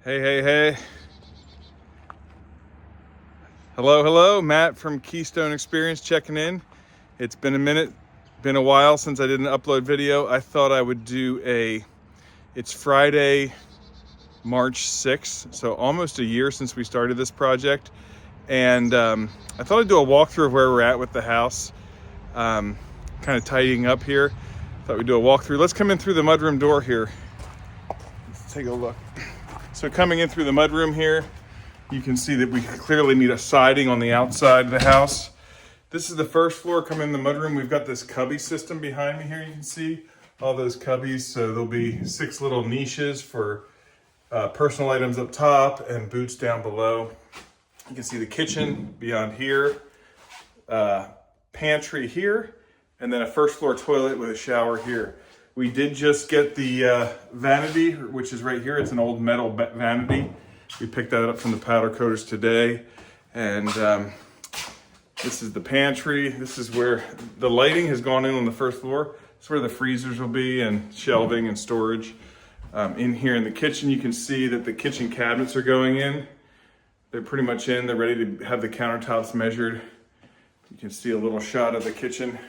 Hey, hey, hey. Hello, Matt from Keystone Experience checking in. It's been a minute, been a while since I did an upload video. I thought I would do it's Friday, March 6th, so almost a year since we started this project. And I thought I'd do a walkthrough of where we're at with the house, kind of tidying up here. Thought we'd do a walkthrough. Let's come in through the mudroom door here. Let's take a look. So coming in through the mudroom here, you can see that we clearly need a siding on the outside of the house. This is the first floor. Come in the mudroom. We've got this cubby system behind me here. You can see all those cubbies. So there'll be 6 little niches for personal items up top and boots down below. You can see the kitchen beyond here, pantry here, and then a first floor toilet with a shower here. We did just get the vanity, which is right here. It's an old metal vanity. We picked that up from the powder coaters today. And this is the pantry. This is where the lighting has gone in on the first floor. It's where the freezers will be and shelving and storage. In here in the kitchen, you can see that the kitchen cabinets are going in. They're pretty much in. They're ready to have the countertops measured. You can see a little shot of the kitchen.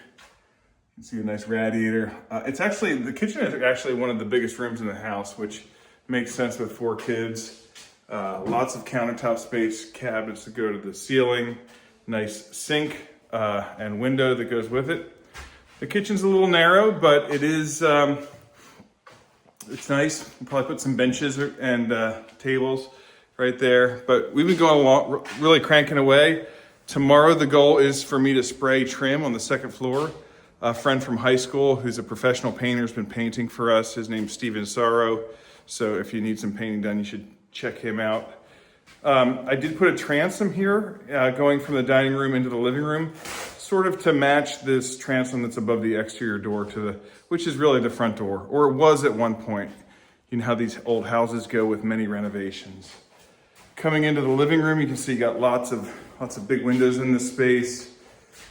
You can see a nice radiator. The kitchen is actually one of the biggest rooms in the house, which makes sense with 4 kids. Lots of countertop space, cabinets that go to the ceiling, nice sink and window that goes with it. The kitchen's a little narrow, but it is, it's nice. We'll probably put some benches and tables right there. But we've been going along, really cranking away. Tomorrow the goal is for me to spray trim on the 2nd floor. A friend from high school who's a professional painter has been painting for us. His name's Steven Sorrow. So if you need some painting done, you should check him out. I did put a transom here going from the dining room into the living room, sort of to match this transom that's above the exterior door which is really the front door, or it was at one point. You know how these old houses go with many renovations. Coming into the living room, you can see you got lots of big windows in this space,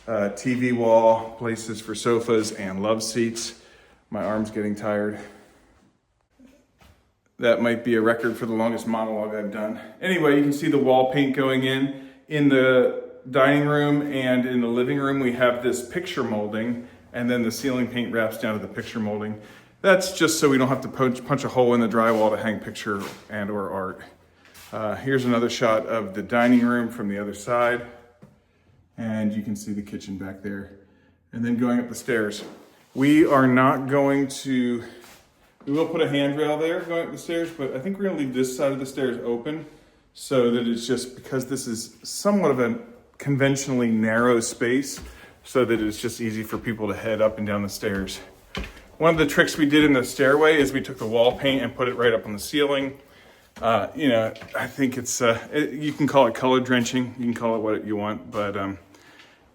TV wall, places for sofas and love seats. My arm's getting tired. That might be a record for the longest monologue I've done. Anyway, you can see the wall paint going in. In the dining room and in the living room, we have this picture molding, and then the ceiling paint wraps down to the picture molding. That's just so we don't have to punch a hole in the drywall to hang picture and or art. Here's another shot of the dining room from the other side. And you can see the kitchen back there. And then going up the stairs. We will put a handrail there going up the stairs, but I think we're gonna leave this side of the stairs open so that it's just, because this is somewhat of a conventionally narrow space, so that it's just easy for people to head up and down the stairs. One of the tricks we did in the stairway is we took the wall paint and put it right up on the ceiling. I think you can call it color drenching, you can call it what you want, but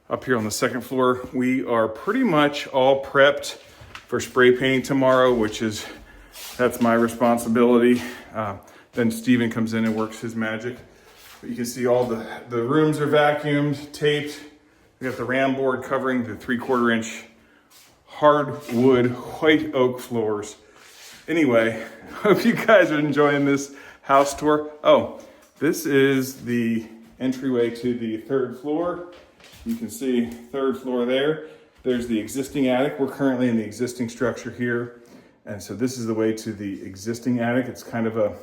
up here on the 2nd floor, we are pretty much all prepped for spray painting tomorrow, that's my responsibility. Then Steven comes in and works his magic. But you can see all the rooms are vacuumed, taped. We got the ram board covering the 3/4 inch hardwood white oak floors. Anyway, hope you guys are enjoying this house tour. Oh, this is the entryway to the 3rd floor. You can see 3rd floor there. There's the existing attic. We're currently in the existing structure here. And so this is the way to the existing attic. It's kind of a,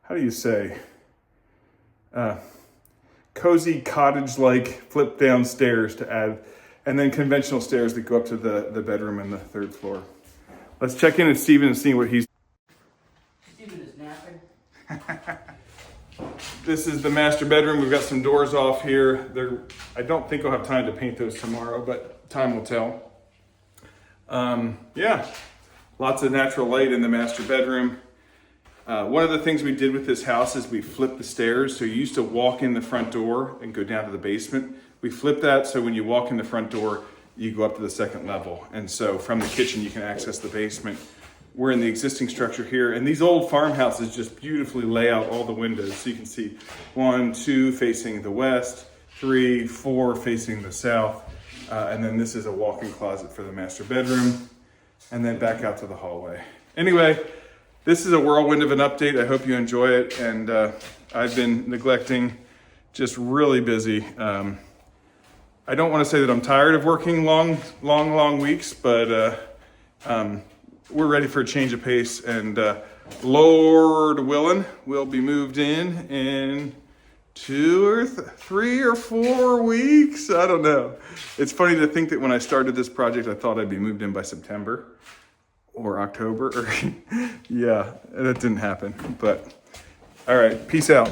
how do you say? Cozy cottage-like flip down stairs to add, and then conventional stairs that go up to the bedroom and the 3rd floor. Let's check in with Steven and see what he's... Steven is napping. This is the master bedroom. We've got some doors off here. I don't think I'll have time to paint those tomorrow, but time will tell. Yeah, lots of natural light in the master bedroom. One of the things we did with this house is we flipped the stairs. So you used to walk in the front door and go down to the basement. We flipped that so when you walk in the front door, you go up to the 2nd level. And so from the kitchen, you can access the basement. We're in the existing structure here, and these old farmhouses just beautifully lay out all the windows. So you can see 1, 2 facing the west, 3, 4 facing the south. And then this is a walk-in closet for the master bedroom, and then back out to the hallway. Anyway, this is a whirlwind of an update. I hope you enjoy it. And I've been neglecting, just really busy. I don't want to say that I'm tired of working long weeks, but we're ready for a change of pace. And Lord willing, we'll be moved in 2 or 3 or 4 weeks. I don't know. It's funny to think that when I started this project, I thought I'd be moved in by September or October. Yeah, that didn't happen. But all right, peace out.